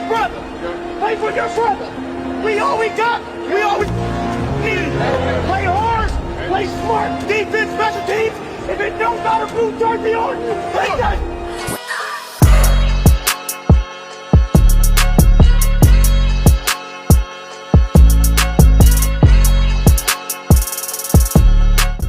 brother. Play for your brother. We all we got. We always need. Play hard. Play smart. Defense, special teams. If it don't got a blue jersey on, play that.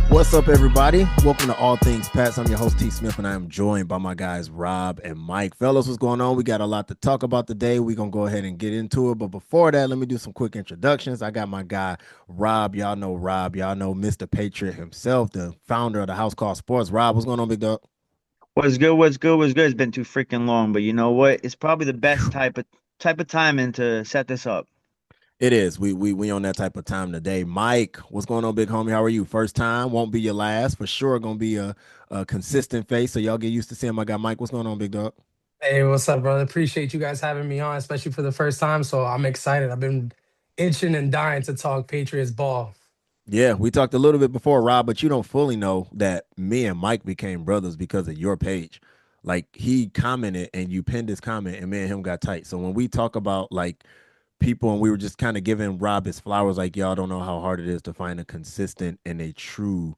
What's up, everybody? Welcome to All Things Pats. I'm your host, T. Smith, and I am joined by my guys, Rob and Mike. Fellas, what's going on? We got a lot to talk about today. We're going to go ahead and get into it. But before that, let me do some quick introductions. I got my guy, Rob. Y'all know Rob. Y'all know Mr. Patriot himself, the founder of the house called Sports. Rob, what's going on, big dog? What's good? What's good? What's good? It's been too freaking long, but you know what? It's probably the best type of timing to set this up. It is. We on that type of time today. Mike, what's going on, big homie? How are you? First time, won't be your last. For sure, going to be a consistent face, so y'all get used to seeing my guy Mike. What's going on, big dog? Hey, what's up, brother? Appreciate you guys having me on, especially for the first time. So I'm excited. I've been itching and dying to talk Patriots ball. Yeah, we talked a little bit before, Rob, but you don't fully know that me and Mike became brothers because of your page. Like, he commented and you pinned his comment, and me and him got tight. So when we talk about like people, and we were just kind of giving Rob his flowers, like, y'all don't know how hard it is to find a consistent and a true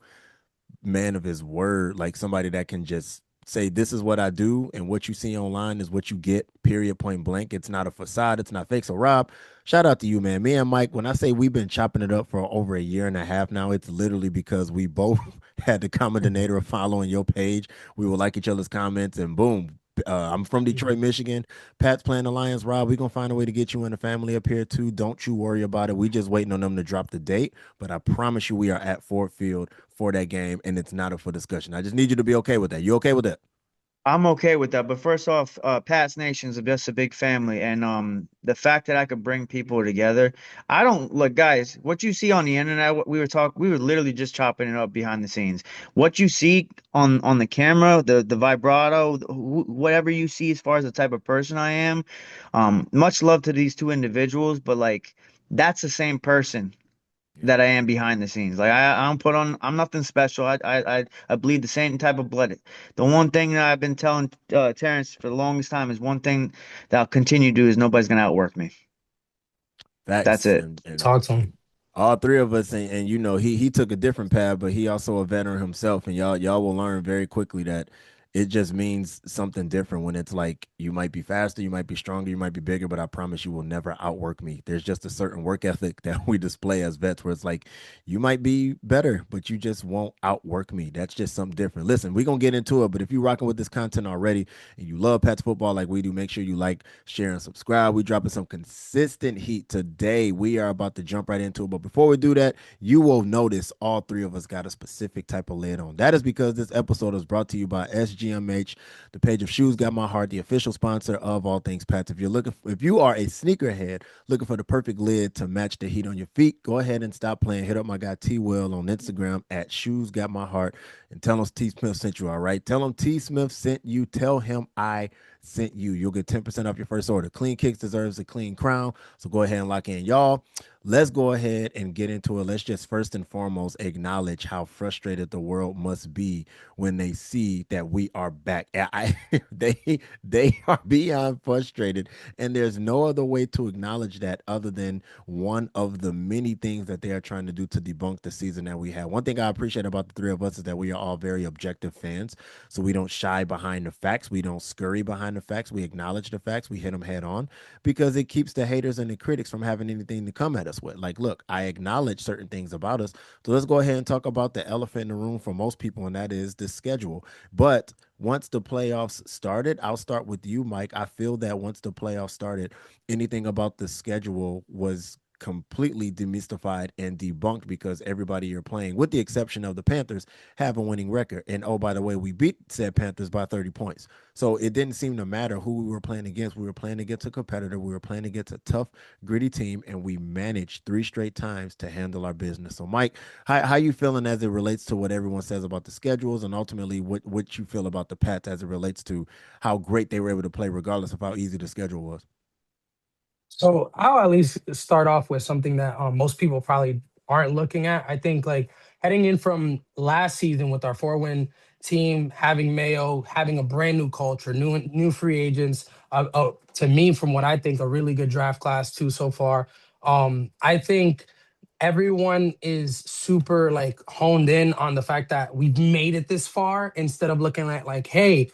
man of his word, like somebody that can just say, this is what I do, and what you see online is what you get, period, point blank. It's not a facade, it's not fake. So Rob, shout out to you, man. Me and Mike, when I say we've been chopping it up for over a year and a half now, it's literally because we both had the common denominator of following your page. We would like each other's comments, and boom. I'm from Detroit, Michigan. Pat's playing the Lions. Rob, we're going to find a way to get you and the family up here too. Don't you worry about it. We just waiting on them to drop the date. But I promise you we are at Ford Field for that game, and it's not up for discussion. I just need you to be okay with that. You okay with that? I'm okay with that. But first off, Pat's Nation's just a big family, and the fact that I could bring people together, I don't look, guys. What you see on the internet, what we were literally just chopping it up behind the scenes. What you see on the camera, the vibrato, whatever you see as far as the type of person I am, much love to these two individuals, but like that's the same person that I am behind the scenes. Like I don't put on. I'm nothing special. I bleed the same type of blood. The one thing that I've been telling Terrence for the longest time is one thing that I'll continue to do is nobody's gonna outwork me. That's Facts. it. And Talk to him. all three of us, and you know, he took a different path, but he also a veteran himself, and y'all will learn very quickly that it just means something different when it's like you might be faster, you might be stronger, you might be bigger, but I promise you will never outwork me. There's just a certain work ethic that we display as vets where it's like you might be better, but you just won't outwork me. That's just something different. Listen, we're gonna get into it, but if you're rocking with this content already and you love Pats football like we do, make sure you like, share, and subscribe. We dropping some consistent heat today. We are about to jump right into it. But before we do that, you will notice all three of us got a specific type of lid on. That is because this episode is brought to you by SGMH, the page of Shoes Got My Heart, the official sponsor of All Things Pats. If you are a sneakerhead looking for the perfect lid to match the heat on your feet, go ahead and stop playing. Hit up my guy T Will on Instagram at Shoes Got My Heart and tell him T Smith sent you. All right, tell him T Smith sent you. Tell him I sent you. You'll get 10% off your first order. Clean Kicks deserves a clean crown, so go ahead and lock in. Y'all, let's go ahead and get into it. Let's just first and foremost acknowledge how frustrated the world must be when they see that we are back. They are beyond frustrated, and there's no other way to acknowledge that other than one of the many things that they are trying to do to debunk the season that we had. One thing I appreciate about the three of us is that we are all very objective fans, so we don't shy behind the facts. We don't scurry behind the facts. We acknowledge the facts. We hit them head on because it keeps the haters and the critics from having anything to come at us with. Like, look, I acknowledge certain things about us. So let's go ahead and talk about the elephant in the room for most people, and that is the schedule. But once the playoffs started, I'll start with you, Mike. I feel that once the playoffs started, anything about the schedule was completely demystified and debunked because everybody you're playing, with the exception of the Panthers, have a winning record. And oh, by the way, we beat said Panthers by 30 points. So it didn't seem to matter who we were playing against. We were playing against a competitor. We were playing against a tough, gritty team, and we managed 3 straight times to handle our business. So, Mike, how you feeling as it relates to what everyone says about the schedules, and ultimately what you feel about the Pats as it relates to how great they were able to play regardless of how easy the schedule was? So I'll at least start off with something that most people probably aren't looking at. I think like heading in from last season with our 4-win team, having Mayo, having a brand new culture, new free agents, to me, from what I think, a really good draft class too so far. I think everyone is super like honed in on the fact that we've made it this far instead of looking at like, hey,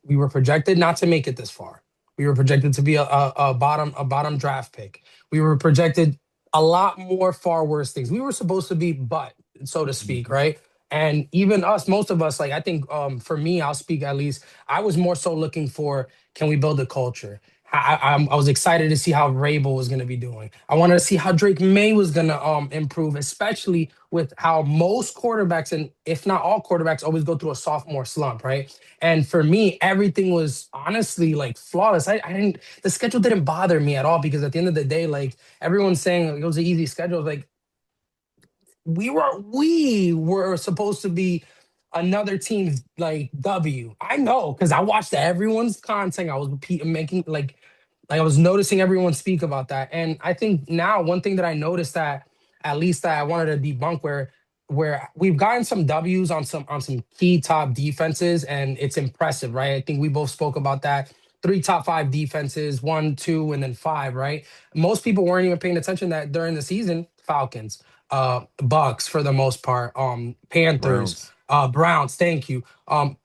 we were projected not to make it this far. We were projected to be a bottom draft pick. We were projected a lot more far worse things. We were supposed to be butt, so to speak, right? And even us, most of us, like I think for me, I'll speak at least. I was more so looking for, can we build a culture? I was excited to see how Vrabel was going to be doing. I wanted to see how Drake May was going to improve, especially with how most quarterbacks, and if not all quarterbacks, always go through a sophomore slump, right? And for me, everything was honestly like flawless. I didn't, the schedule didn't bother me at all because at the end of the day, like everyone's saying it was an easy schedule. Like we were supposed to be another team's like W. I know because I watched everyone's content. I was making like I was noticing everyone speak about that. And I think now one thing that I noticed that at least that I wanted to debunk where we've gotten some W's on some key top defenses, and it's impressive, right? I think we both spoke about that. Three top five defenses, one, two, and then five, right? Most people weren't even paying attention that during the season, Falcons, Bucks for the most part, Panthers, Browns. Browns, thank you.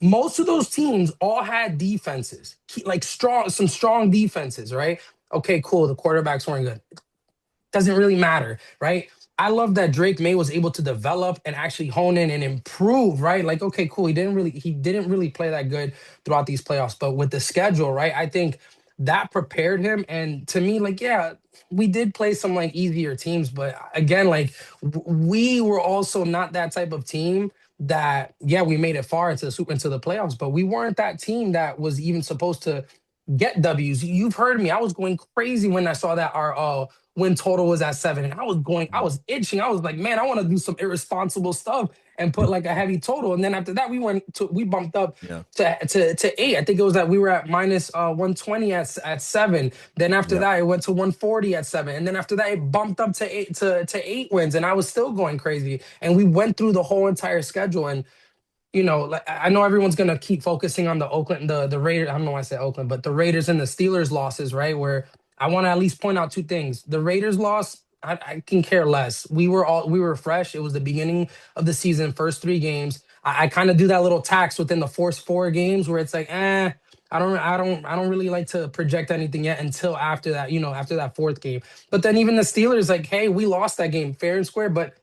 Most of those teams all had defenses, like some strong defenses, right? Okay, cool. The quarterbacks weren't good. Doesn't really matter, right? I love that Drake May was able to develop and actually hone in and improve, right? Like, okay, cool. He didn't really play that good throughout these playoffs, but with the schedule, right? I think that prepared him. And to me, like, yeah, we did play some like easier teams, but again, like we were also not that type of team that, yeah, we made it far into the playoffs, but we weren't that team that was even supposed to get W's. You've heard me. I was going crazy when I saw that our win total was at 7. And I was itching. I was like, man, I want to do some irresponsible stuff and put like a heavy total. And then after that, we bumped up Yeah. to 8. I think it was that we were at minus 120 at 7. Then after Yep. that, it went to 140 at 7. And then after that, it bumped up to 8 wins. And I was still going crazy. And we went through the whole entire schedule. And like I know everyone's gonna keep focusing on the Oakland, the Raiders. I don't know why I said Oakland, but the Raiders and the Steelers losses, right? Where I want to at least point out two things. The Raiders loss, I can care less. We were fresh. It was the beginning of the season, first 3 games. I kind of do that little tax within the first 4 games where it's like, I don't really like to project anything yet until after that, after that fourth game. But then even the Steelers, like, hey, we lost that game fair and square, but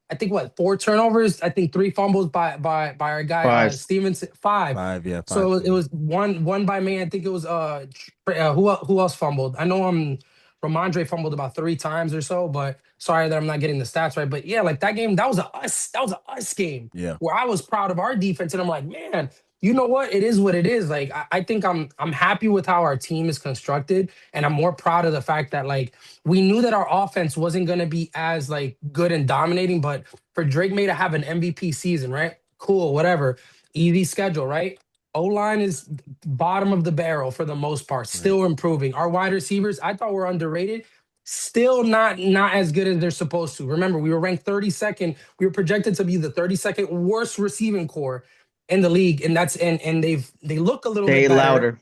I think 4 turnovers. I think 3 fumbles by our guy 5. Stevenson. 5. 5, yeah. 5. So it was one by me. I think it was who else fumbled? I know Ramondre fumbled about 3 times or so, but sorry that I'm not getting the stats right. But yeah, like that game, that was a us game. Yeah. Where I was proud of our defense, and I'm like, man, you know what? It is what it is. Like I think I'm happy with how our team is constructed, and I'm more proud of the fact that like we knew that our offense wasn't going to be as like good and dominating, but for Drake May to have an MVP season, right? Cool, whatever. Easy schedule, right? O-line is bottom of the barrel for the most part, still improving. Our wide receivers, I thought were underrated. Still not as good as they're supposed to. Remember, we were ranked 32nd. We were projected to be the 32nd worst receiving core in the league, and they look a little Say bit it better.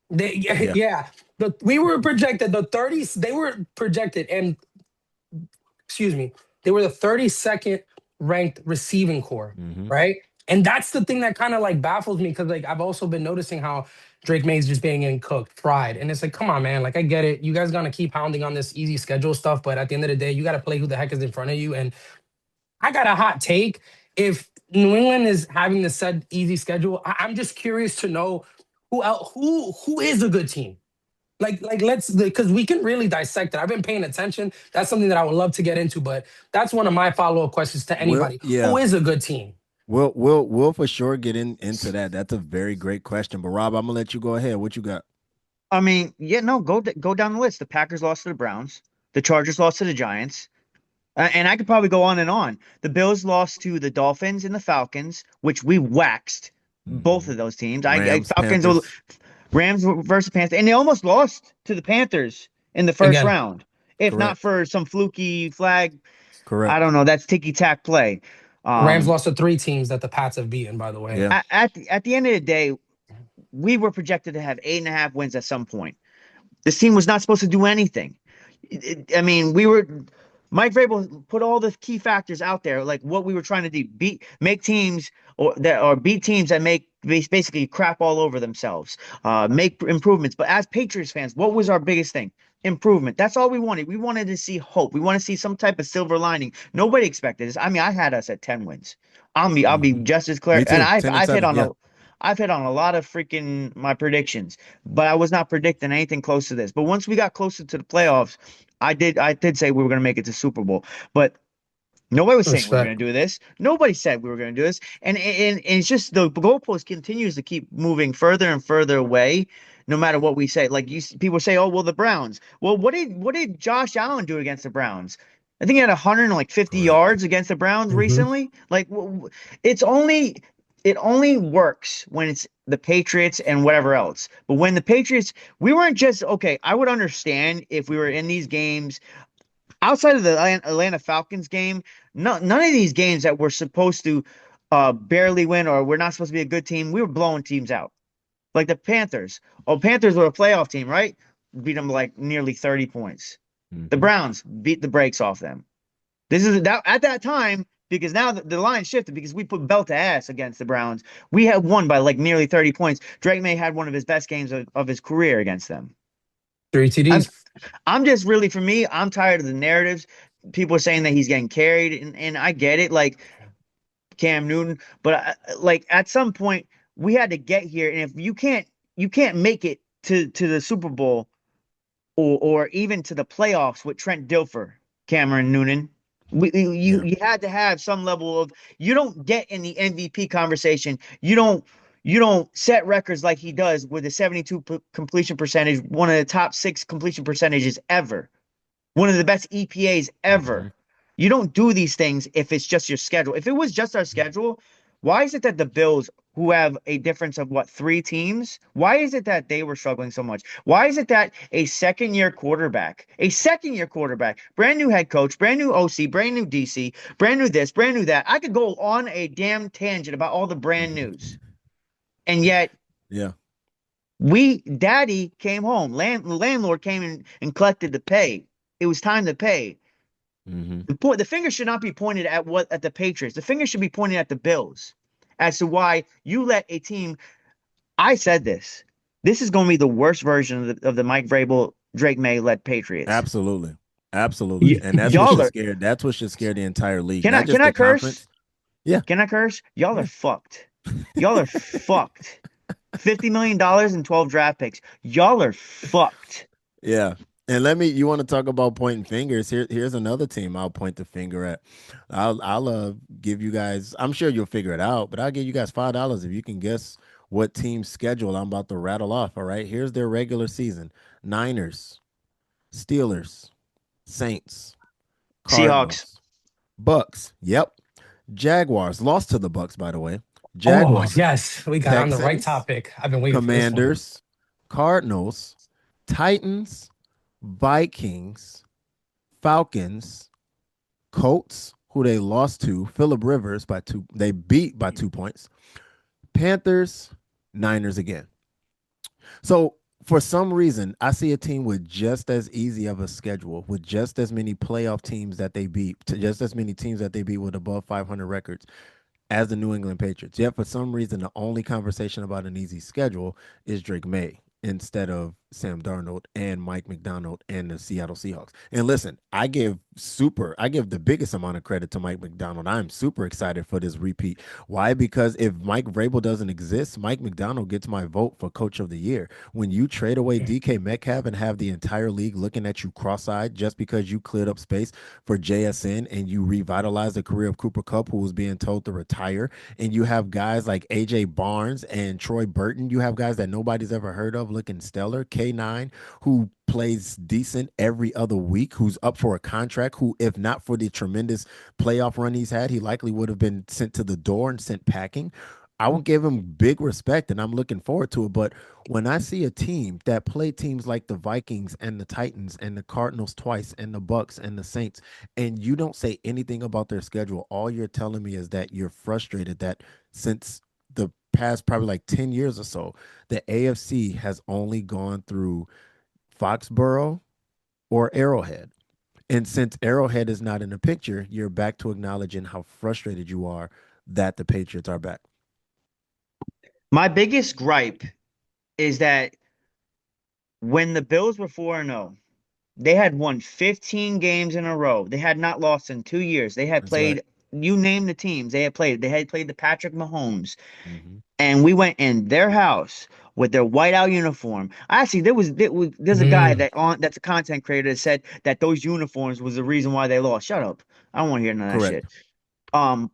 louder. Yeah. We were projected the 30s. They were projected, and excuse me, they were the 32nd ranked receiving core, right? And that's the thing that kind of like baffles me because like I've also been noticing how Drake May's just being getting cooked, fried, and it's like, come on, man. Like I get it. You guys gonna keep pounding on this easy schedule stuff, but at the end of the day, you got to play who the heck is in front of you. And I got a hot take. If New England is having the said easy schedule, I'm just curious to know who is a good team. Like let's because we can really dissect it. I've been paying attention. That's something that I would love to get into, but that's one of my follow-up questions to anybody. yeah. Who is a good team? We'll for sure get into that. That's a very great question. But Rob, I'm gonna let you go ahead. What you got? I mean, yeah, no, go down the list. The Packers lost to the Browns. The Chargers lost to the Giants. And I could probably go on and on. The Bills lost to the Dolphins and the Falcons, which we waxed both of those teams. Rams versus Panthers, and they almost lost to the Panthers in the first round. If not for some fluky flag, correct. I don't know. That's ticky-tack play. Rams lost to 3 teams that the Pats have beaten, by the way. Yeah. At the end of the day, we were projected to have 8.5 wins at some point. This team was not supposed to do anything. I mean, Mike Vrabel put all the key factors out there, like what we were trying to do, make teams or beat teams that make basically crap all over themselves, make improvements. But as Patriots fans, what was our biggest thing? Improvement. That's all we wanted. We wanted to see hope. We want to see some type of silver lining. Nobody expected this. I mean, I had us at 10 wins. I'll be just as clear. Me And too. 10 and I've hit 7. on Yeah. I've hit on a lot of freaking my predictions, but I was not predicting anything close to this. But once we got closer to the playoffs, I did say we were going to make it to Super Bowl, but nobody was saying we were going Respect. to do this. Nobody said we were going to do this, and it's just the goalpost continues to keep moving further and further away. No matter what we say, like people say, "Oh, well, the Browns." Well, what did Josh Allen do against the Browns? I think he had 150 Correct. yards against the Browns Hmm. recently. Like, it's only it only works when it's the Patriots and whatever else. But when the Patriots, we weren't just okay. I would understand if we were in these games outside of the Atlanta Falcons game. None of these games that we're supposed to barely win or we're not supposed to be a good team, we were blowing teams out. Like the Panthers. Oh, Panthers were a playoff team, right? Beat them like nearly 30 points. The Mhm. Browns beat the brakes off them. This is that at that time, because now the line shifted because we put belt to ass against the Browns. We had won by like nearly 30 points. Drake May had one of his best games of his career against them. Three I'm TDs. I'm just really, for me, I'm tired of the narratives. People are saying that he's getting carried, and I get it, like Cam Newton, but like at some point we had to get here, and if you can't make it to the Super Bowl or even to the playoffs with Trent Dilfer, Cameron Noonan. You Yeah. you had to have some level of, you don't get in the MVP conversation. You don't set records like he does with a 72 completion percentage, one of the top 6 completion percentages ever, one of the best EPAs Mhm. ever. You don't do these things if it's just your schedule. If it was just our schedule, why is it that the Bills, who have a difference of what, 3 teams, why is it that they were struggling so much? Why is it that a second year quarterback, brand new head coach, brand new OC, brand new DC, brand new this, brand new that? I could go on a damn tangent about all the brand news. And yet Yeah. daddy came home. The landlord came in and collected the pay. It was time to pay. Mhm. The finger should not be pointed at the Patriots. The finger should be pointed at the Bills as to why you let a team. I said this. This is going to be the worst version of the Mike Vrabel Drake May led Patriots. Absolutely. Absolutely. And that's what Y'all should are. scare that's what should scare the entire league, Can not I can just I the curse? conference. Yeah. Can I curse? Y'all are Yeah. fucked. Y'all are fucked. $50 million and 12 draft picks. Y'all are fucked. Yeah. And you want to talk about pointing fingers. Here's another team I'll point the finger at. I'll give you guys, I'm sure you'll figure it out, but I'll give you guys $5 if you can guess what team's schedule I'm about to rattle off. All right. Here's their regular season: Niners, Steelers, Saints, Seahawks. Cardinals, Bucks. Yep. Jaguars lost to the Bucks, by the way. Oh, Jaguars, yes. We got on the right Texans, topic. I've been waiting for this one. Commanders, Cardinals, Titans, Vikings, Falcons, Colts, who they lost to, Phillip Rivers they beat by 2 points, Panthers, Niners again. So for some reason, I see a team with just as easy of a schedule, with just as many playoff teams that they beat, just as many teams that they beat with above 500 records as the New England Patriots. Yet for some reason, the only conversation about an easy schedule is Drake May instead of Sam Darnold and Mike McDonald and the Seattle Seahawks. And listen, I give the biggest amount of credit to Mike McDonald. I'm super excited for this repeat. Why? Because if Mike Vrabel doesn't exist, Mike McDonald gets my vote for coach of the year. When you trade away DK Metcalf and have the entire league looking at you cross-eyed just because you cleared up space for JSN and you revitalized the career of Cooper Kupp, who was being told to retire, and you have guys like AJ Barnes and Troy Burton, you have guys that nobody's ever heard of looking stellar, K9, who plays decent every other week, who's up for a contract, who, if not for the tremendous playoff run he's had, he likely would have been sent to the door and sent packing. I would give him big respect, and I'm looking forward to it. But when I see a team that play teams like the Vikings and the Titans and the Cardinals twice and the Bucks and the Saints, and you don't say anything about their schedule, all you're telling me is that you're frustrated that since the past probably like 10 years or so, the AFC has only gone through Foxborough or Arrowhead. And since Arrowhead is not in the picture, you're back to acknowledging how frustrated you are that the Patriots are back. My biggest gripe is that when the Bills were 4-0, they had won 15 games in a row. They had not lost in 2 years. They had That's right. played, you name the teams they had played. They had played the Patrick Mahomes. Mm-hmm. And we went in their house with their whiteout uniform. Actually, there's a guy Mm, that's a content creator that said that those uniforms was the reason why they lost. Shut up. I don't want to hear none of that Correct. shit. Um,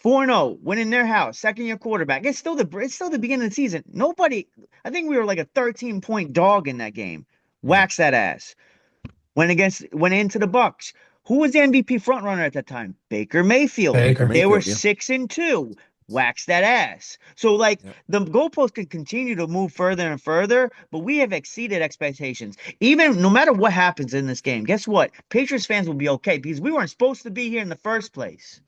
4-0, win in their house, second year quarterback. It's still the beginning of the season. Nobody, I think we were like a 13-point dog in that game. Yeah. Wax that ass. Went into the Bucks. Who was the MVP frontrunner at that time? Baker Mayfield. Baker Baker. They were Mayfield. Yeah. 6-2. Wax that ass. So like Yep. the goalpost can continue to move further and further, but we have exceeded expectations. Even no matter what happens in this game, guess what? Patriots fans will be okay because we weren't supposed to be here in the first place.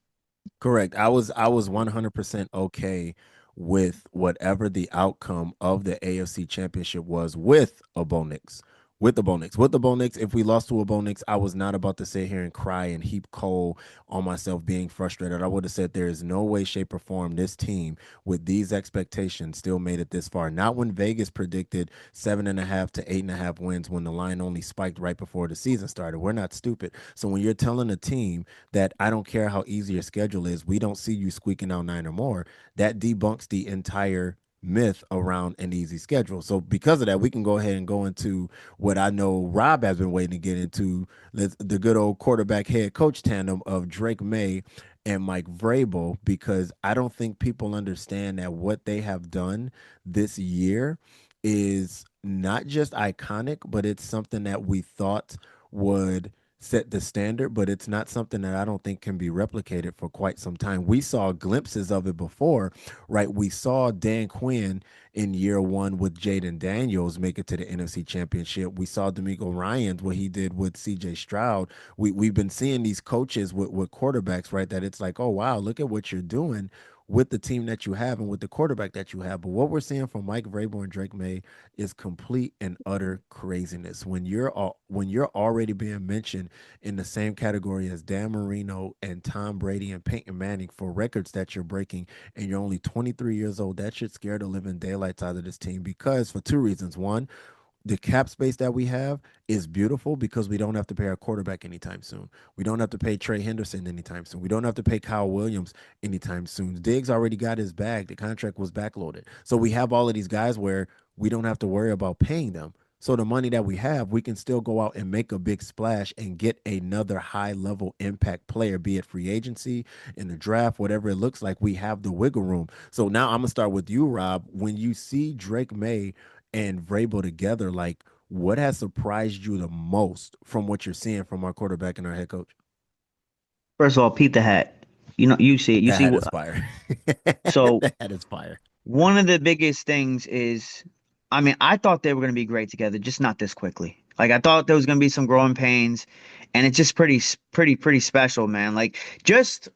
Correct. I was 100% okay with whatever the outcome of the AFC Championship was with a Bo Nix. With the Bo Nix. With the Bo Nix, if we lost to a Bo Nix, I was not about to sit here and cry and heap coal on myself being frustrated. I would have said there is no way, shape, or form this team with these expectations still made it this far. Not when Vegas predicted 7.5 to 8.5 wins when the line only spiked right before the season started. We're not stupid. So when you're telling a team that I don't care how easy your schedule is, we don't see you squeaking out 9 or more, that debunks the entire myth around an easy schedule. So because of that, we can go ahead and go into what I know Rob has been waiting to get into, the good old quarterback head coach tandem of Drake Maye and Mike Vrabel, because I don't think people understand that what they have done this year is not just iconic, but it's something that we thought would set the standard, but it's not something that I don't think can be replicated for quite some time. We saw glimpses of it before, right? We saw Dan Quinn in year one with Jaden Daniels make it to the NFC Championship. We saw D'Amico Ryans, what he did with CJ Stroud. We've been seeing these coaches with quarterbacks, right? That it's like, oh wow, look at what you're doing with the team that you have and with the quarterback that you have. But what we're seeing from Mike Vrabel and Drake Maye is complete and utter craziness. When you're already being mentioned in the same category as Dan Marino and Tom Brady and Peyton Manning for records that you're breaking, and you're only 23 years old, that should scare the living daylights out of this team, because for two reasons. One, the cap space that we have is beautiful because we don't have to pay our quarterback anytime soon. We don't have to pay Trey Henderson anytime soon. We don't have to pay Kyle Williams anytime soon. Diggs already got his bag. The contract was backloaded. So we have all of these guys where we don't have to worry about paying them. So the money that we have, we can still go out and make a big splash and get another high level impact player, be it free agency, in the draft, whatever it looks like. We have the wiggle room. So now I'm gonna start with you, Rob. When you see Drake Maye and Vrabel together, like, what has surprised you the most from what you're seeing from our quarterback and our head coach? First of all, peep the hat. You know, you see it. You That see hat what is fire. so That hat is fire. one of the biggest things is, I mean, I thought they were going to be great together, just not this quickly. Like I thought there was going to be some growing pains, and it's just pretty special, man. Like just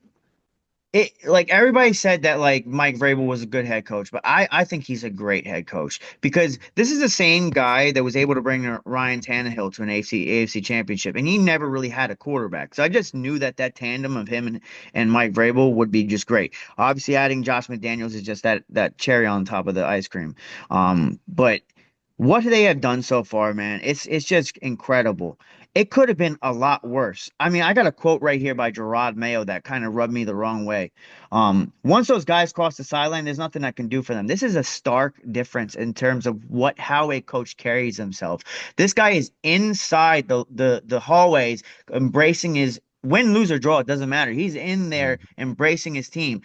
it, like everybody said that like Mike Vrabel was a good head coach, but I think he's a great head coach because this is the same guy that was able to bring Ryan Tannehill to an AFC championship, and he never really had a quarterback. So I just knew that that tandem of him and Mike Vrabel would be just great. Obviously, adding Josh McDaniels is just that cherry on top of the ice cream. But what they have done so far, man, it's just incredible. It could have been a lot worse. I mean, I got a quote right here by Gerard Mayo that kind of rubbed me the wrong way. Once those guys cross the sideline, there's nothing I can do for them. This is a stark difference in terms of how a coach carries himself. This guy is inside the hallways, embracing his win, lose, or draw. It doesn't matter. He's in there Mhm. embracing his team.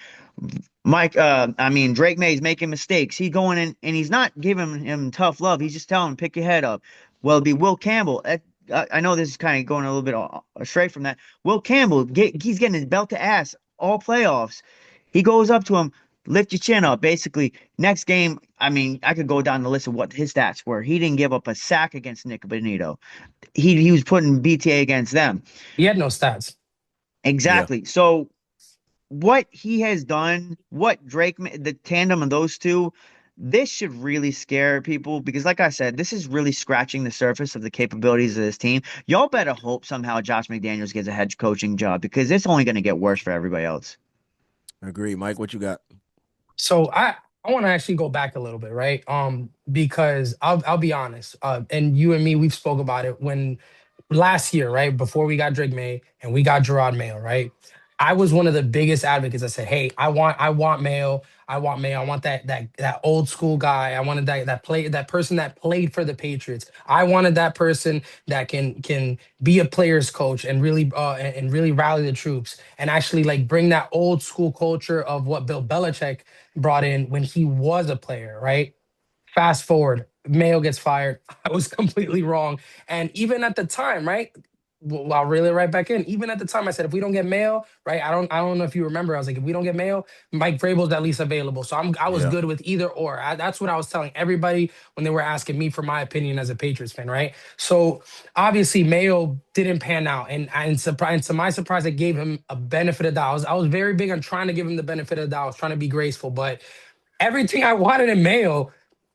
I mean, Drake May's making mistakes. He's going in and he's not giving him tough love. He's just telling him, pick your head up. Well, it'd be Will Campbell. I know this is kind of going a little bit astray from that. Will Campbell, he's getting his belt to ass all playoffs. He goes up to him, lift your chin up. Basically, next game, I mean, I could go down the list of what his stats were. He didn't give up a sack against Nick Benito. He was putting BTA against them. He had no stats. Yeah. Exactly. So what he has done, what the tandem of those two, this should really scare people because, like I said, this is really scratching the surface of the capabilities of this team. Y'all better hope somehow Josh McDaniels gets a head coaching job because it's only going to get worse for everybody else. Agree, Mike. What you got? So I want to actually go back a little bit, right? Because I'll be honest, and you and me, we've spoke about it when last year, right? Before we got Drake May and we got Gerard Mayo, right? I was one of the biggest advocates. I said, "Hey, I want Mayo. I want Mayo. I want that old school guy. I wanted that person that played for the Patriots. I wanted that person that can be a player's coach and really rally the troops and actually like bring that old school culture of what Bill Belichick brought in when he was a player, right? Fast forward, Mayo gets fired. I was completely wrong. And even at the time, right? Well, I'll reel it right back in. Even at the time, I said if we don't get Mayo, right? I don't know if you remember. I was like, if we don't get Mayo, Mike Vrabel's at least available. So I was Yeah. good with either or. That's what I was telling everybody when they were asking me for my opinion as a Patriots fan, right? So obviously Mayo didn't pan out, and surprise to my surprise, I gave him a benefit of the doubt. I was very big on trying to give him the benefit of the doubt. I was trying to be graceful, but everything I wanted in Mayo,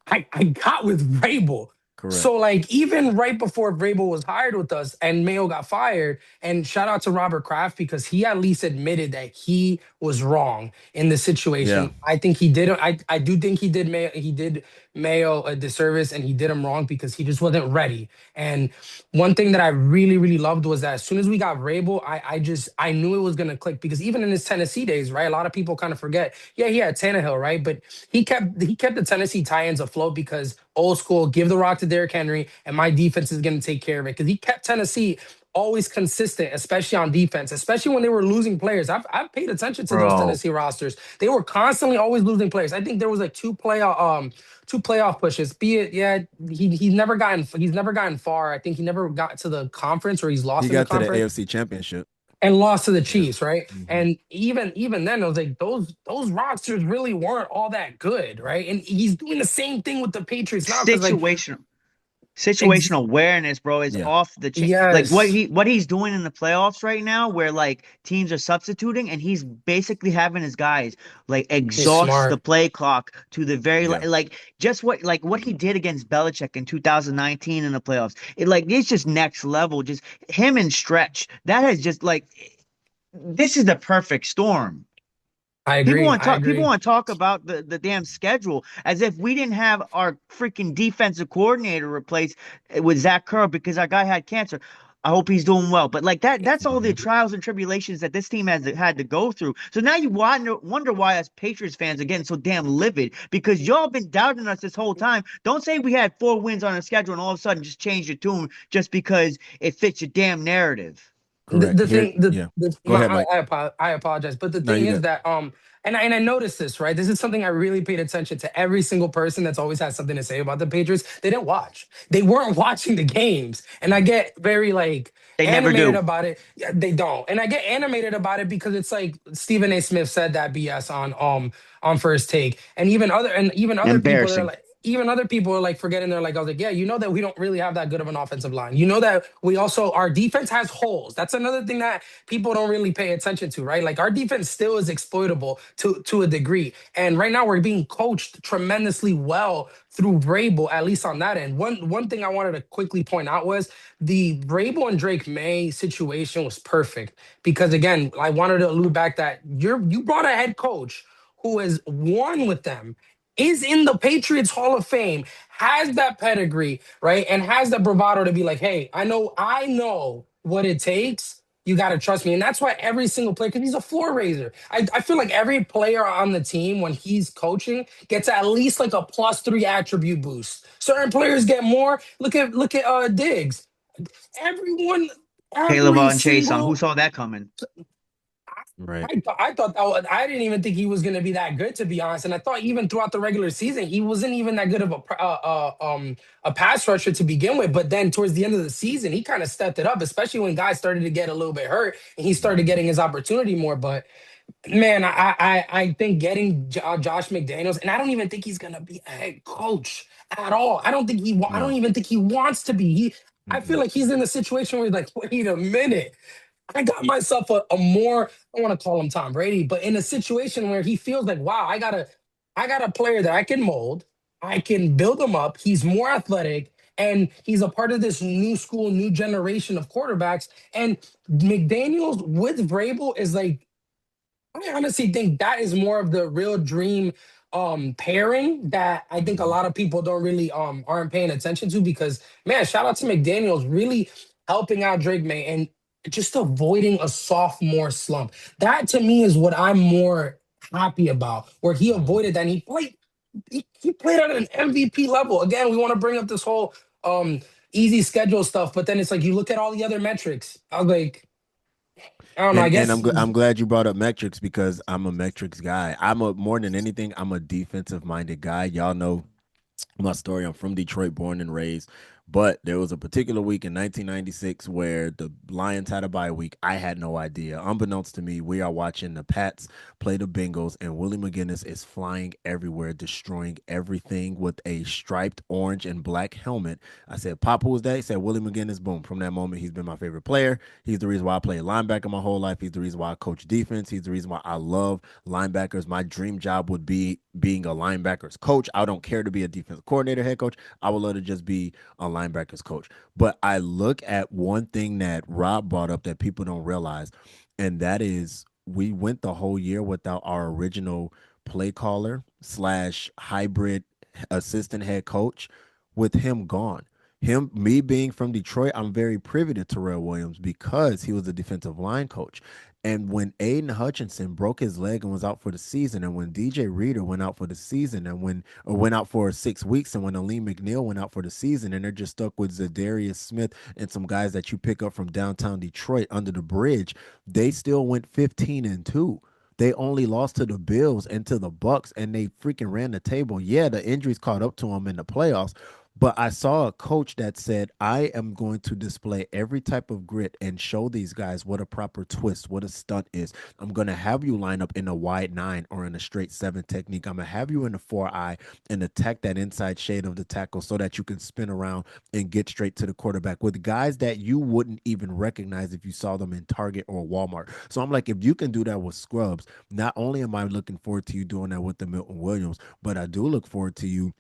I got with Vrabel. Correct. So like even right before Vrabel was hired with us and Mayo got fired, and shout out to Robert Kraft because he at least admitted that he was wrong in the Yeah. situation. I think he did. I do think he did Mayo a disservice and he did him wrong because he just wasn't ready. And one thing that I really really loved was that as soon as we got Vrabel, I knew it was gonna click because even in his Tennessee days, right? A lot of people kind of forget. Yeah, he had Tannehill, right? But he kept the Tennessee Titans afloat because old school, give the rock to Derrick Henry, and my defense is going to take care of it. Because he kept Tennessee always consistent, especially on defense, especially when they were losing players. I've paid attention to those Bro, Tennessee rosters. They were constantly always losing players. I think there was like two playoff pushes. Be it, yeah, he's never gotten far. I think he never got to the conference or he's He lost in the got to the conference AFC Championship. and lost to the Yeah. Chiefs, right? Hmm. And even then, I was like, those rosters really weren't all that good, right? And he's doing the same thing with the Patriots now because like situational. ex- Situational awareness, bro, is Yeah. off the chain. Like yes, what he's doing in the playoffs right now, where like teams are substituting, and he's basically having his guys like he's exhaust the smart. play clock to the very Yeah. like just what he did against Belichick in 2019 in the playoffs. It's just next level. Just him and Stretch. That has just like this is the perfect storm. I People agree. want to I talk. People agree. want to talk about the damn schedule as if we didn't have our freaking defensive coordinator replaced with Zach Kerr because our guy had cancer. I hope he's doing well. But like that's all the Hmm. trials and tribulations that this team has had to go through. So now you wonder why us Patriots fans are getting so damn livid because y'all been doubting us this whole time. Don't say we had 4 wins on the schedule and all of a sudden just change your tune just because it fits your damn narrative. The, Correct. the Here. thing, the, Yeah. the Go my, ahead, Mike. I apologize, but the No, thing you is good. that and I noticed this, right? This is something I really paid attention to. Every single person that's always had something to say about the Patriots, they didn't watch. They weren't watching the games, and I get very like They never animated do. about it. Yeah, they don't, and I get animated about it because it's like Stephen A. Smith said that BS on First Take, and even other people that are Embarrassing. like. Even other people are like forgetting. They're like, I was like, yeah, you know that we don't really have that good of an offensive line. You know that we also our defense has holes. That's another thing that people don't really pay attention to, right? Like our defense still is exploitable to a degree. And right now we're being coached tremendously well through Vrabel, at least on that end. One thing I wanted to quickly point out was the Vrabel and Drake May situation was perfect because again, I wanted to allude back that you brought a head coach who has won with them, is in the Patriots Hall of Fame, has that pedigree, right? And has that bravado to be like, hey, I know what it takes. You got to trust me. And that's why every single player, because he's a floor raiser. I feel like every player on the team, when he's coaching, gets at least like a +3 attribute boost. Certain players get more. Look at Diggs. Everyone, Caleb every and Chase on. Who single saw that coming? Right. I thought I didn't even think he was going to be that good, to be honest. And I thought even throughout the regular season, he wasn't even that good of a pass rusher to begin with. But then towards the end of the season, he kind of stepped it up, especially when guys started to get a little bit hurt and he started Hmm. getting his opportunity more. But man, I think getting Josh McDaniels, and I don't even think he's going to be a head coach at all. I don't No. even think he wants to be. I feel Mm-mm. like he's in a situation where he's like, wait a minute. I got myself a more, I don't want to call him Tom Brady, but in a situation where he feels like, wow, I got a player that I can mold, I can build him up. He's more athletic, and he's a part of this new school, new generation of quarterbacks. And McDaniels with Vrabel is like, I honestly think that is more of the real dream pairing that I think a Mhm. lot of people don't really aren't paying attention to, because man, shout out to McDaniels really helping out Drake May and just avoiding a sophomore slump. That to me is what I'm more happy about, where he Mhm. avoided that and he played at an MVP level. Again, we want to bring up this whole easy schedule stuff, but then it's like you look at all the other metrics. I was like, I don't know, I And guess I'm glad you brought up metrics because I'm a metrics guy. I'm a more than anything, I'm a defensive minded guy. Y'all know my story. I'm from Detroit, born and raised. But there was a particular week in 1996 where the Lions had a bye week. I had no idea. Unbeknownst to me, we are watching the Pats play the Bengals, and Willie McGinnis is flying everywhere, destroying everything with a striped orange and black helmet. I said, Papa, who was that? He said, Willie McGinnis. Boom. From that moment, he's been my favorite player. He's the reason why I played linebacker my whole life. He's the reason why I coach defense. He's the reason why I love linebackers. My dream job would be being a linebackers coach. I don't care to be a defensive coordinator, head coach. I would love to just be a linebackers coach. But I look at one thing that Rob brought up that people don't realize, and that is we went the whole year without our original play caller slash hybrid assistant head coach with him gone. Me being from Detroit, I'm very privy to Terrell Williams because he was a defensive line coach. And when Aiden Hutchinson broke his leg and was out for the season, and when DJ Reader went out for the season, and went out for 6 weeks, and when Aleem McNeil went out for the season, and they're just stuck with Zadarius Smith and some guys that you pick up from downtown Detroit under the bridge, they still went 15-2. They only lost to the Bills and to the Bucks, and they freaking ran the table. Yeah, the injuries caught up to them in the playoffs, but I saw a coach that said, I am going to display every type of grit and show these guys what a proper twist, what a stunt is. I'm going to have you line up in a wide 9 or in a straight 7 technique. I'm going to have you in a 4-eye and attack that inside shade of the tackle so that you can spin around and get straight to the quarterback with guys that you wouldn't even recognize if you saw them in Target or Walmart. So I'm like, if you can do that with scrubs, not only am I looking forward to you doing that with the Milton Williams, but I do look forward to you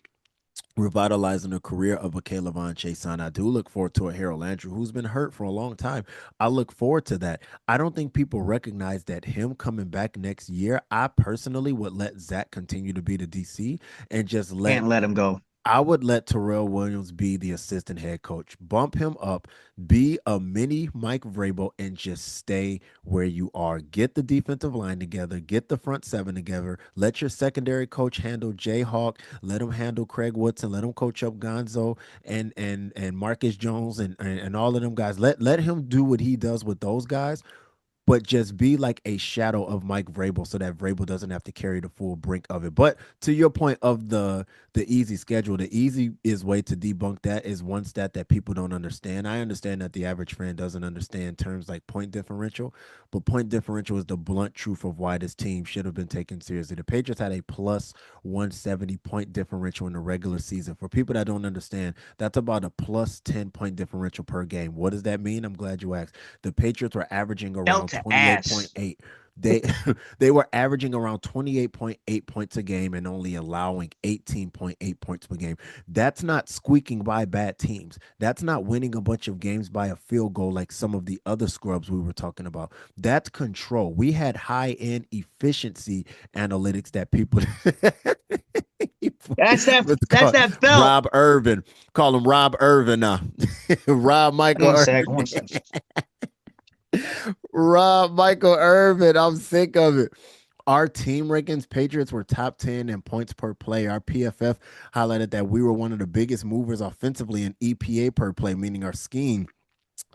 revitalizing the career of a Kaylavon Chason. I do look forward to a Harold Landry who's been hurt for a long time. I look forward to that. I don't think people recognize that him coming back next year, I personally would let Zach continue to be the DC and just let Can't let him go. I would let Terrell Williams be the assistant head coach. Bump him up, be a mini Mike Vrabel, and just stay where you are. Get the defensive line together, get the front 7 together. Let your secondary coach handle Jayhawk. Let him handle Craig Woodson. Let him coach up Gonzo and Marcus Jones and all of them guys. Let him do what he does with those guys, but just be like a shadow of Mike Vrabel so that Vrabel doesn't have to carry the full brink of it. But to your point of the easy schedule, the easiest way to debunk that is one stat that people don't understand. I understand that the average fan doesn't understand terms like point differential, but point differential is the blunt truth of why this team should have been taken seriously. The Patriots had a plus 170 point differential in the regular season. For people that don't understand, that's about a plus 10 point differential per game. What does that mean? I'm glad you asked. The Patriots were averaging Belt around to ass. 28.8. They they were averaging around 28.8 points a game and only allowing 18.8 points per game. That's not squeaking by bad teams. That's not winning a bunch of games by a field goal like some of the other scrubs we were talking about. That's control. We had high-end efficiency analytics that people That's Let's that's call that belt. Rob Irvin. Call him Rob Irvin now. Rob Michael One Irvin. sec, one sec. Rob Michael Irvin. I'm sick of it. Our team rankings, Patriots were top 10 in points per play. Our PFF highlighted that we were one of the biggest movers offensively in EPA per play, meaning our scheme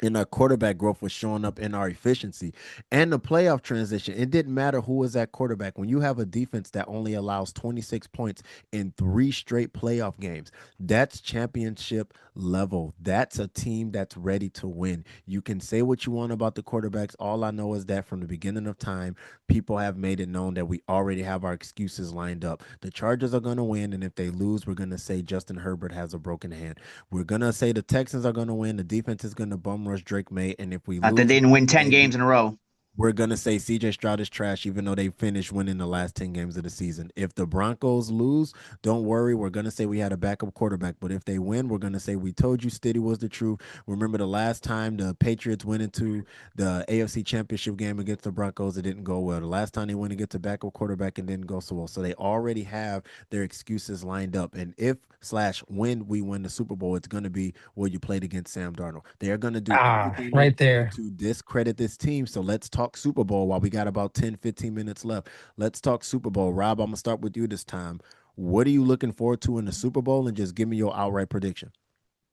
and our quarterback growth was showing up in our efficiency and the playoff transition. It didn't matter who was at quarterback. When you have a defense that only allows 26 points in 3 straight playoff games, that's championship level. That's a team that's ready to win. You can say what you want about the quarterbacks. All I know is that from the beginning of time, people have made it known that we already have our excuses lined up. The Chargers are going to win, and if they lose, we're going to say Justin Herbert has a broken hand. We're going to say the Texans are going to win. The defense is going to bum rush Drake Maye, and if we Not that lose, they didn't win 10 games in a row. we're going to say CJ Stroud is trash, even though they finished winning the last 10 games of the season. If the Broncos lose, don't worry. We're going to say we had a backup quarterback. But if they win, we're going to say we told you Stiddy was the truth. Remember the last time the Patriots went into the AFC Championship game against the Broncos, it didn't go well. The last time they went against a backup quarterback, it didn't go so well. So they already have their excuses lined up. And if/when we win the Super Bowl, it's going to be where you played against Sam Darnold. They're going to do everything right there to discredit this team. So let's talk Super Bowl while we got about 10, 15 minutes left. Let's talk Super Bowl. Rob, I'm going to start with you this time. What are you looking forward to in the Super Bowl? And just give me your outright prediction.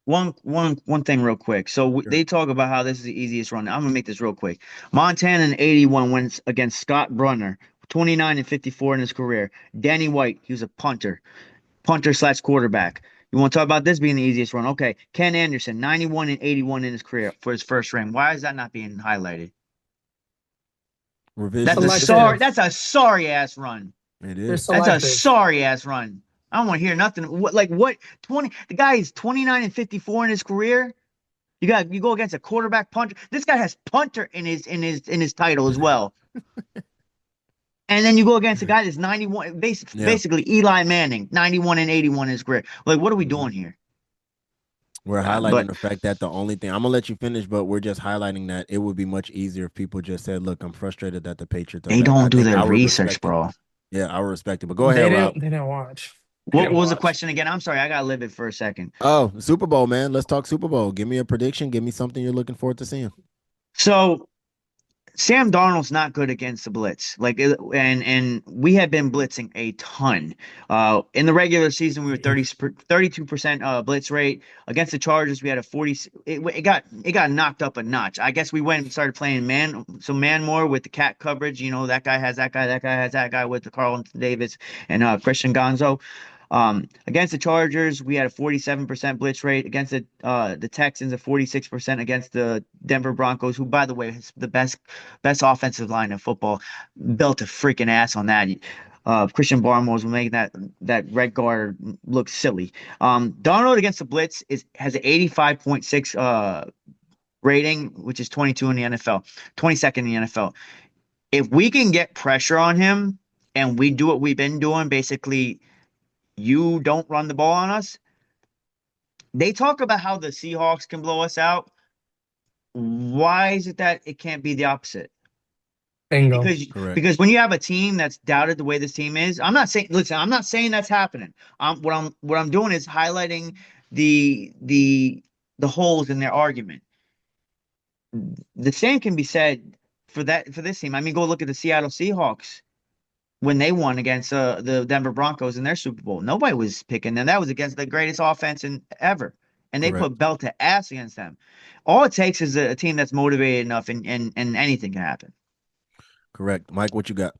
One thing real quick. So they talk about how this is the easiest run. I'm going to make this real quick. Montana in 81 wins against Scott Brunner, 29-54 in his career. Danny White, he was a punter/quarterback. You want to talk about this being the easiest run? Okay. Ken Anderson, 91-81 in his career for his first ring. Why is that not being highlighted? Revision. That's a sorry ass run. It is. That's a sorry ass run. I don't want to hear nothing. The guy is 29-54 in his career. You go against a quarterback punter. This guy has punter in his title as well. And then you go against a guy that's 91, basically Eli Manning, 91-81 in his career. Like, what are we doing here? We're highlighting the fact that the only thing, I'm going to let you finish, but we're just highlighting that it would be much easier if people just said, look, I'm frustrated that the Patriots They don't do their research, bro. Yeah, I respect it. But go ahead, Rob. They didn't watch. What was the question again? I'm sorry, I got to live it for a second. Oh, Super Bowl, man. Let's talk Super Bowl. Give me a prediction. Give me something you're looking forward to seeing. So Sam Darnold's not good against the blitz. And we have been blitzing a ton. In the regular season, we were 32% blitz rate. Against the Chargers, we had a 40. It got knocked up a notch. I guess we went and started playing man more with the cat coverage. You know, that guy has that guy, that guy has that guy with the Carlton Davis and Christian Gonzo. Against the Chargers, we had a 47% blitz rate. Against the Texans, a 46%. Against the Denver Broncos, who, by the way, is the best offensive line in football, built a freaking ass on that. Christian Barmore was making that red guard look silly. Darnold against the blitz has an 85.6 rating, which is 22 in the NFL, 22nd in the NFL. If we can get pressure on him and we do what we've been doing, basically, you don't run the ball on us. They talk about how the Seahawks can blow us out. Why is it that it can't be the opposite? Bingo. Because when you have a team that's doubted the way this team is, I'm not saying that's happening. What I'm doing is highlighting the holes in their argument. The same can be said for this team. I mean, go look at the Seattle Seahawks. When they won against the Denver Broncos in their Super Bowl, nobody was picking them. That was against the greatest offense ever. And they put belt to ass against them. All it takes is a team that's motivated enough and anything can happen. Correct. Mike, what you got?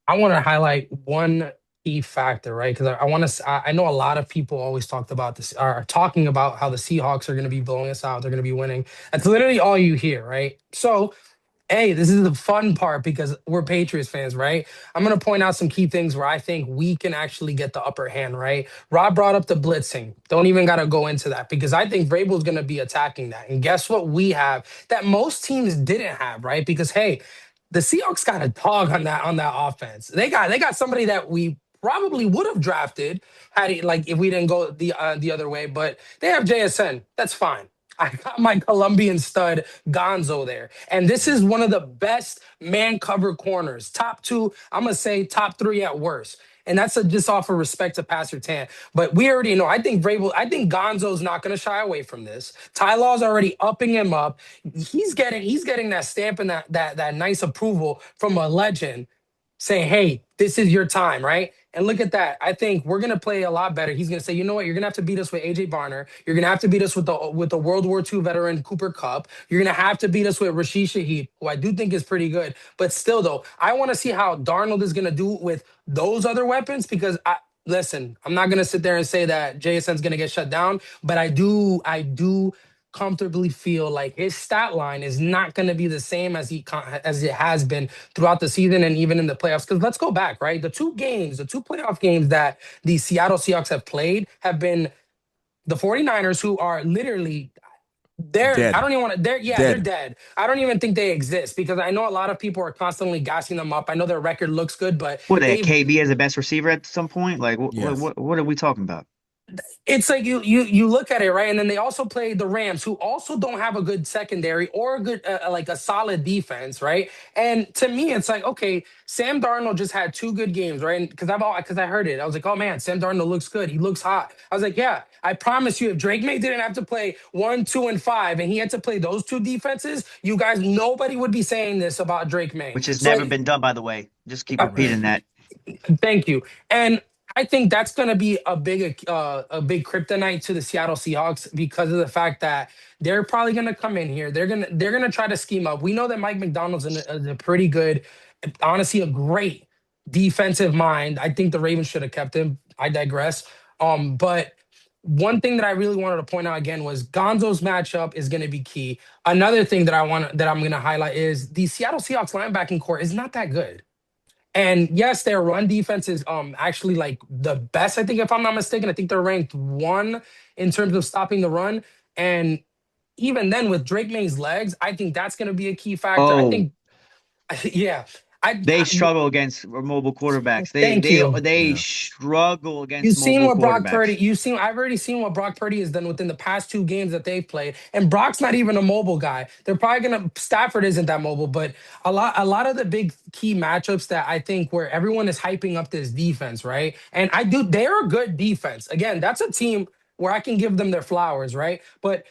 I want to highlight one key factor, right? Because I know a lot of people always are talking about how the Seahawks are going to be blowing us out. They're going to be winning. That's literally all you hear, right? So, hey, this is the fun part because we're Patriots fans, right? I'm going to point out some key things where I think we can actually get the upper hand, right? Rob brought up the blitzing. Don't even got to go into that because I think Vrabel's going to be attacking that. And guess what we have that most teams didn't have, right? Because, hey, the Seahawks got a dog on that offense. They got somebody that we probably would have drafted if we didn't go the other way, but they have JSN. That's fine. I got my Colombian stud Gonzo there. And this is one of the best man cover corners. Top two, I'm going to say top three at worst. And that's just off of respect to Pastor Tan. But we already know. I think Gonzo's not going to shy away from this. Ty Law's already upping him up. He's getting that stamp and that nice approval from a legend saying, hey, this is your time, right? And look at that. I think we're going to play a lot better. He's going to say, you know what? You're going to have to beat us with A.J. Barner. You're going to have to beat us with the World War II veteran Cooper Kupp. You're going to have to beat us with Rashid Shaheed, who I do think is pretty good. But still, though, I want to see how Darnold is going to do with those other weapons because, listen, I'm not going to sit there and say that JSN's going to get shut down, but I do comfortably feel like his stat line is not going to be the same as it has been throughout the season and even in the playoffs. Because let's go back, right? The two playoff games that the Seattle Seahawks have played have been the 49ers, who are literally They're I Dead. don't even want to they're Dead. dead. I don't even think they exist because I know a lot of people are constantly gassing them up. I know their record looks good, but What, they had they've KB as the best receiver at some point? Like, Yes. what are we talking about? it's like you look at it, right, and then they also play the Rams, who also don't have a good secondary or a good like a solid defense, right? And to me, it's like, okay, Sam Darnold just had 2 good games, right? Because I heard it, I was like, oh man, Sam Darnold looks good, he looks hot. I was like, yeah, I promise you, if Drake May didn't have to play 1, 2, and 5, and he had to play those 2 defenses, you guys, nobody would be saying this about Drake May. Which has So never been done, by the way. Just keep uh, repeating that. thank you. And I think that's going to be a big kryptonite to the Seattle Seahawks because of the fact that they're probably going to come in here. They're going to try to scheme up. We know that Mike McDonald's a pretty good, honestly, a great defensive mind. I think the Ravens should have kept him. I digress. But one thing that I really wanted to point out again was Gonzo's matchup is going to be key. Another thing that I'm going to highlight is the Seattle Seahawks linebacking core is not that good. And yes, their run defense is actually like the best, I think, if I'm not mistaken. I think they're ranked 1 in terms of stopping the run. And even then, with Drake May's legs, I think that's going to be a key factor. I Oh, think, yeah, they struggle against mobile quarterbacks. They thank they you. they Yeah. struggle You've against seen mobile what Brock quarterbacks. Purdy. I've already seen what Brock Purdy has done within the past 2 games that they've played. And Brock's not even a mobile guy. They're probably gonna. Stafford isn't that mobile, but a lot of the big key matchups that I think where everyone is hyping up this defense, right? And I do. They're a good defense. Again, that's a team where I can give them their flowers, right? But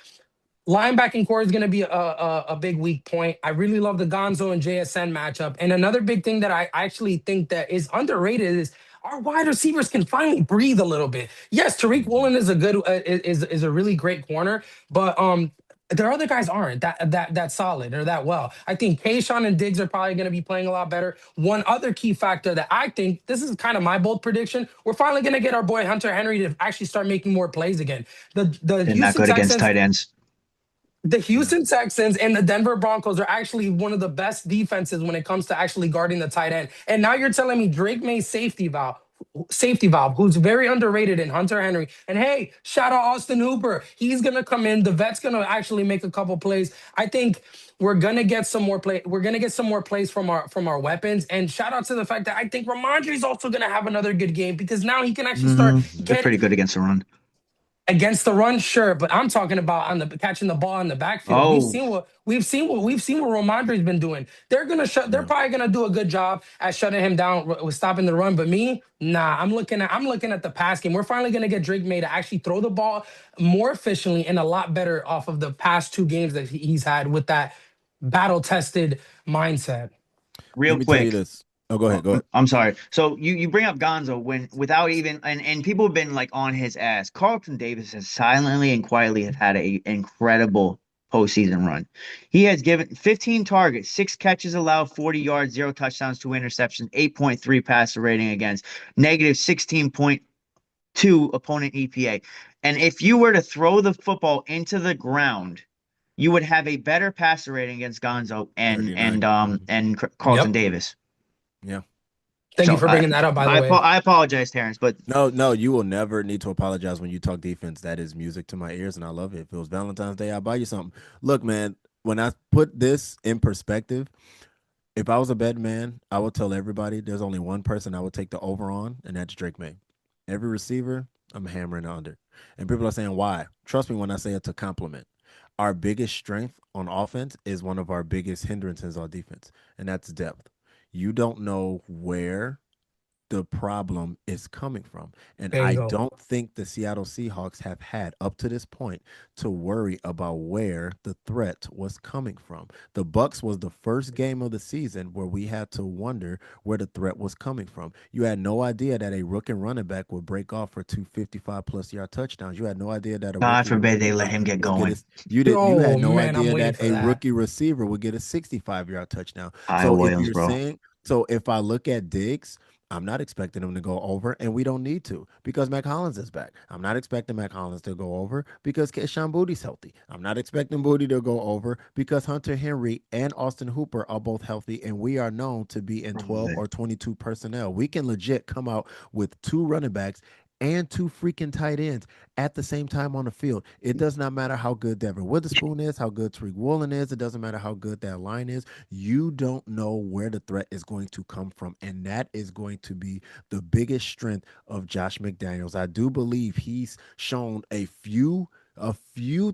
linebacking core is going to be a big weak point. I really love the Gonzo and JSN matchup. And another big thing that I actually think that is underrated is our wide receivers can finally breathe a little bit. Yes, Tariq Mhm. Woolen is a good is a really great corner, but their other guys aren't that solid or that well. I think Kayshawn and Diggs are probably going to be playing a lot better. One other key factor that I think this is kind of my bold prediction: we're finally going to get our boy Hunter Henry to actually start making more plays again. The They're not Houston good against Texans tight ends. the Yeah. Houston Texans and the Denver Broncos are actually one of the best defenses when it comes to actually guarding the tight end. And now you're telling me Drake May's safety valve, who's very underrated in Hunter Henry. And hey, shout out Austin Hooper. He's gonna come in. The vet's gonna actually make a couple plays. I think we're gonna get some more play. We're gonna get some more plays from our weapons. And shout out to the fact that I think Ramondre's also gonna have another good game because now he can actually start They're Mhm. getting pretty good against the run. against the run, sure, but I'm talking about on the catching the ball in the backfield. We've Oh, seen what Ramondre's been doing. They're gonna shut. They're Yeah. probably gonna do a good job at shutting him down with stopping the run. But me, nah, I'm looking at the pass game. We're finally gonna get Drake May to actually throw the ball more efficiently and a lot better off of the past 2 games that he's had with that battle tested mindset. real Let me tell you quick. this. Oh, go ahead. Go ahead. I'm sorry. So you bring up Gonzo when without even and people have been like on his ass. Carlton Davis has silently and quietly have had an incredible postseason run. He has given 15 targets, 6 catches allowed, 40 yards, 0 touchdowns, 2 interceptions, 8.3 passer rating against, negative 16.2 opponent EPA. And if you were to throw the football into the ground, you would have a better passer rating against Gonzo and 39. and Mhm. Carlton Yep. Davis. Yeah. Thank you So for bringing that up, by the way. I apologize, Terrence, but No, no, you will never need to apologize when you talk defense. That is music to my ears, and I love it. If it was Valentine's Day, I'll buy you something. Look, man, when I put this in perspective, if I was a betting man, I would tell everybody there's only one person I would take the over on, and that's Drake May. Every receiver, I'm hammering under. And people are saying, why? Trust me when I say it's a compliment. Our biggest strength on offense is one of our biggest hindrances on defense, and that's depth. You don't know where the problem is coming from. And There you I go. don't think the Seattle Seahawks have had up to this point to worry about where the threat was coming from. The Bucks was the first game of the season where we had to wonder where the threat was coming from. You had no idea that a rookie running back would break off for 255 plus yard touchdowns. You had no idea that a God rookie forbid they let receiver him get would get going. a you Oh had no man, I'm idea waiting that for a that. rookie receiver would get a 65-yard touchdown. Kyle So if Williams, you're bro. saying so if I look at Diggs, I'm not expecting him to go over, and we don't need to because Mac Hollins is back. I'm not expecting Mac Hollins to go over because Keyshawn Booty's healthy. I'm not expecting Booty to go over because Hunter Henry and Austin Hooper are both healthy, and we are known to be in 12 or 22 personnel. We can legit come out with 2 running backs and 2 freaking tight ends at the same time on the field. It does not matter how good Devin Witherspoon is, how good Tariq Woolen is. It doesn't matter how good that line is. You don't know where the threat is going to come from. And that is going to be the biggest strength of Josh McDaniels. I do believe he's shown a few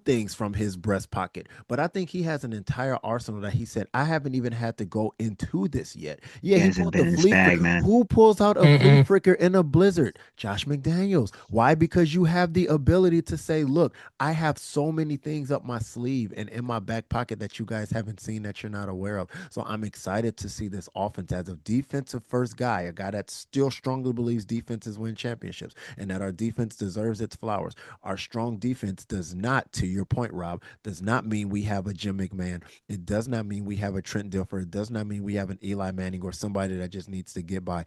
things from his breast pocket, but I think he has an entire arsenal that he said, I haven't even had to go into this yet. Yeah, He he hasn't pulled been the in his flea bag, flicker. man. Who pulls out a flea Mm-mm. flicker in a blizzard? Josh McDaniels. Why? Because you have the ability to say, look, I have so many things up my sleeve and in my back pocket that you guys haven't seen, that you're not aware of. So I'm excited to see this offense as a defensive first guy, a guy that still strongly believes defenses win championships and that our defense deserves its flowers. Our strong defense does not, to your point, Rob, does not mean we have a Jim McMahon. It does not mean we have a Trent Dilfer. It does not mean we have an Eli Manning or somebody that just needs to get by.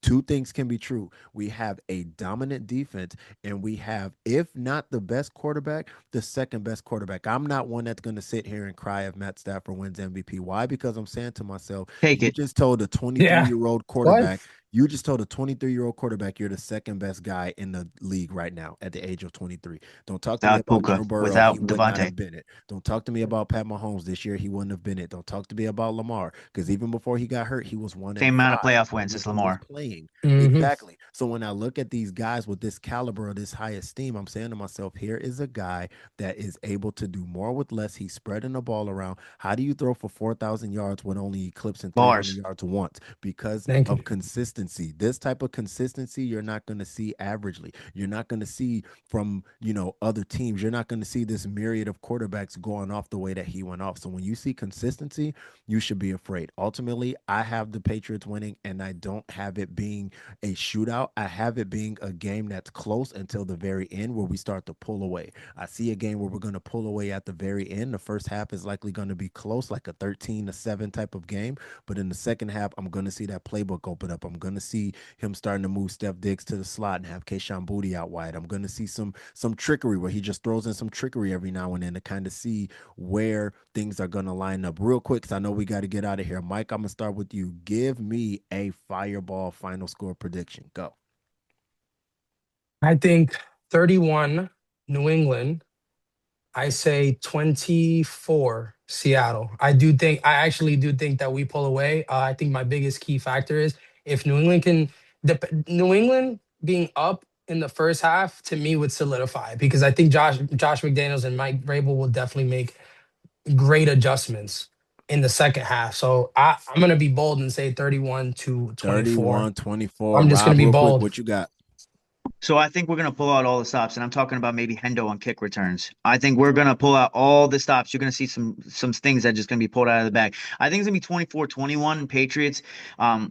Two things can be true. We have a dominant defense, and we have, if not the best quarterback, the second best quarterback. I'm not one that's going to sit here and cry if Matt Stafford wins MVP. Why? Because I'm saying to myself, Take you it. just told a Yeah. 23-year-old What? quarterback you just told a 23-year-old quarterback you're the second best guy in the league right now at the age of 23. Don't talk to me Without about Puka, Joe Burrow. He without would not Devontae. have been it. Don't talk to me about Pat Mahomes this year. He wouldn't have been it. Don't talk to me about Lamar because even before he got hurt, he was one and Same amount of five playoff wins when as he was Lamar. playing. Hmm. Exactly. So when I look at these guys with this caliber or this high esteem, I'm saying to myself, here is a guy that is able to do more with less. He's spreading the ball around. How do you throw for 4,000 yards when only eclipsing 300 Bars. yards once? Because Thank you. of consistency. This type of consistency you're not going to see averagely. You're not going to see from, other teams. You're not going to see this myriad of quarterbacks going off the way that he went off. So when you see consistency, you should be afraid. Ultimately, I have the Patriots winning, and I don't have it being a shootout. I have it being a game that's close until the very end where we start to pull away. I see a game where we're going to pull away at the very end. The first half is likely going to be close, like a 13-7 type of game. But in the second half, I'm going to see that playbook open up. I'm going to see him starting to move Steph Diggs to the slot and have Keyshawn Booty out wide. I'm going to see some trickery where he just throws in some trickery every now and then to kind of see where things are going to line up. Real quick, because I know we got to get out of here. Mike, I'm going to start with you. Give me a fireball final score prediction. Go. I think 31 New England. I say 24 Seattle. I actually do think that we pull away. I think my biggest key factor is if New England being up in the first half to me would solidify because I think Josh McDaniels and Mike Vrabel will definitely make great adjustments in the second half. So I'm gonna be bold and say 31 to 24. 31-24. I'm just gonna Rob, be real quick, bold. what you got? So I think we're gonna pull out all the stops, and I'm talking about maybe Hendo on kick returns. I think we're gonna pull out all the stops. You're gonna see some things that are just gonna be pulled out of the bag. I think it's gonna be 24-21 Patriots.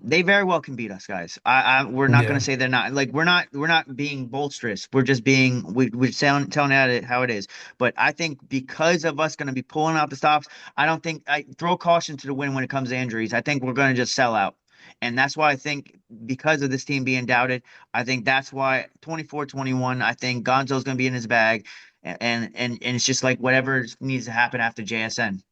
They very well can beat us, guys. We're not gonna Yeah. say they're not. Like we're not being bolsterous. We're just being we're telling it how it is. But I think because of us gonna be pulling out the stops, I don't think I throw caution to the wind when it comes to injuries. I think we're gonna just sell out. And that's why I think because of this team being doubted, I think that's why 24-21. I think Gonzo's going to be in his bag, and it's just like whatever needs to happen after JSN.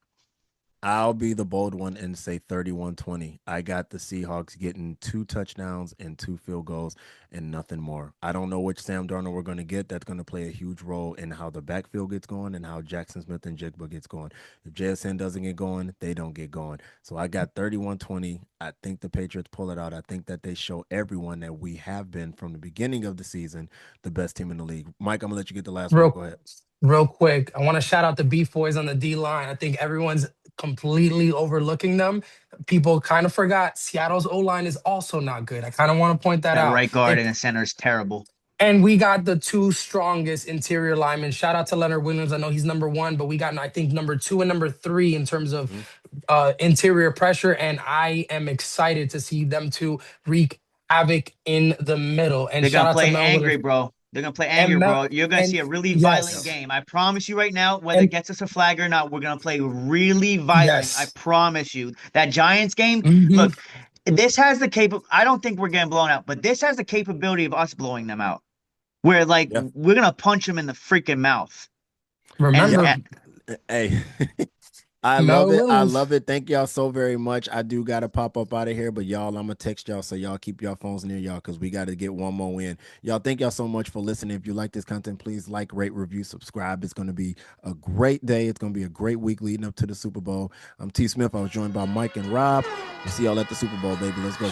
I'll be the bold one and say 31-20. I got the Seahawks getting 2 touchdowns and 2 field goals and nothing more. I don't know which Sam Darnold we're going to get. That's going to play a huge role in how the backfield gets going and how Jackson Smith and Jigba gets going. If JSN doesn't get going, they don't get going. So I got 31-20. I think the Patriots pull it out. I think that they show everyone that we have been from the beginning of the season the best team in the league. Mike, I'm going to let you get the last word. Real Go ahead. real quick, I want to shout out the Beef Boys on the D line. I think everyone's completely overlooking them. People kind of forgot Seattle's O line is also not good. I kind of want to point that That out. right guard and the center is terrible. And we got the two strongest interior linemen. Shout out to Leonard Williams. I know he's number one, but we got, I think, number two and number three in terms of Mhm. interior pressure. And I am excited to see them two wreak havoc in the middle. And They're shout gonna out to play Mel angry, Williams. bro. They're gonna play And angry, bro. You're gonna see and a really violent Yep. yes. game. I promise you right now, whether it And gets us a flag or not, we're gonna play really violent. I yes. promise you. That Giants game, Hmm. look, this has the I don't think we're getting blown out, but this has the capability of us blowing them out. Where like Yeah. we're gonna punch them in the freaking mouth. And Yep. Remember, uh, Hey. I love No it. I love. love it. Thank y'all so very much. I do gotta pop up out of here, but y'all, I'm gonna text y'all so y'all keep y'all phones near y'all because we gotta get one more in. Y'all, thank y'all so much for listening. If you like this content, please like, rate, review, subscribe. It's gonna be a great day. It's gonna be a great week leading up to the Super Bowl. I'm T Smith. I was joined by Mike and Rob. We'll see y'all at the Super Bowl, baby. Let's go.